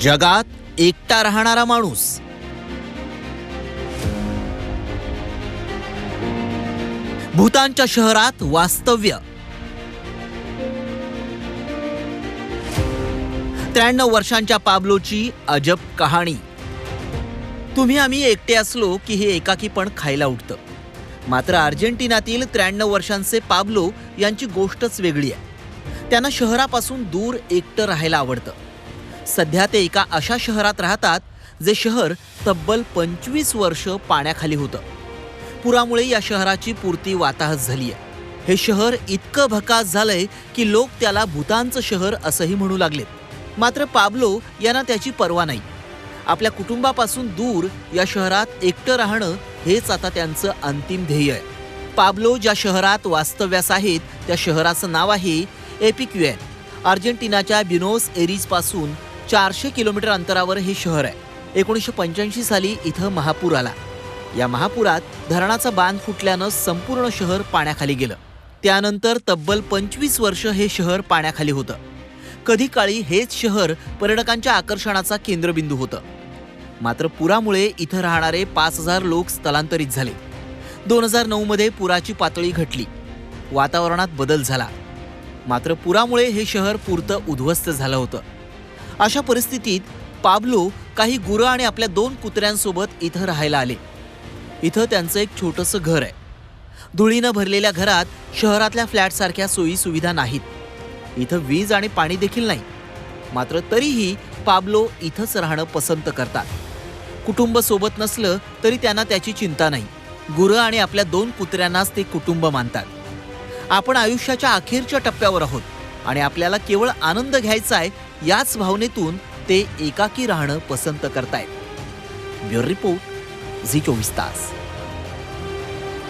जगात एकटा राहणारा माणूस. भूतानच्या शहरात वास्तव्य. 93 वर्षांच्या पाब्लोची अजब कहाणी. तुम्ही आम्ही एकटे असलो की हे एकाकीपण खायला उठतं. मात्र अर्जेंटिनातील 93 वर्षांचे पाब्लो यांची गोष्टच वेगळी आहे. त्यांना शहरापासून दूर एकटं राहायला आवडतं. सध्या ते एका अशा शहरात राहतात जे शहर तब्बल 25 वर्ष पाण्याखाली होतं. पुरामुळे या शहराची पुरती वाताहत झाली आहे. हे शहर इतकं भकास झालंय की लोक त्याला भूतानचं शहर असंही म्हणू लागलेत. मात्र पाब्लो यांना त्याची पर्वा नाही. आपल्या कुटुंबापासून दूर या शहरात एकटं राहणं हेच आता त्यांचं अंतिम ध्येय आहे. पाब्लो ज्या शहरात वास्तव्यास आहेत त्या शहराचं नाव आहे एपिक्युएन. अर्जेंटिनाच्या ब्युनोस एरिस पासून 400 किलोमीटर अंतरावर हे शहर आहे. 1985 साली इथं महापूर आला. या महापुरात धरणाचा बांध फुटल्यानं संपूर्ण शहर पाण्याखाली गेलं. त्यानंतर तब्बल 25 वर्ष हे शहर पाण्याखाली होतं. कधी काळी हेच शहर पर्यटकांच्या आकर्षणाचा केंद्रबिंदू होतं. मात्र पुरामुळे इथं राहणारे 5000 लोक स्थलांतरित झाले. 2009 मध्ये पुराची पातळी घटली. वातावरणात बदल झाला. मात्र पुरामुळे हे शहर पुरतं उद्ध्वस्त झालं होतं. अशा परिस्थितीत पाब्लो काही गुरं आणि आपल्या 2 कुत्र्यांसोबत इथं राहायला आले. इथं त्यांचं एक छोटंसं घर आहे. धुळीनं भरलेल्या घरात शहरातल्या फ्लॅटसारख्या सोयी सुविधा नाहीत. इथं वीज आणि पाणी देखील नाही. मात्र तरीही पाब्लो इथंच राहणं पसंत करतात. कुटुंब सोबत नसलं तरी त्यांना त्याची चिंता नाही. गुरं आणि आपल्या 2 कुत्र्यांनाच ते कुटुंब मानतात. आपण आयुष्याच्या अखेरच्या टप्प्यावर आहोत आणि आपल्याला केवळ आनंद घ्यायचा आहे याच भावनेतून ते एकाकी राहणं पसंत करतायत. ब्युरो रिपोर्ट, झी 24 तास.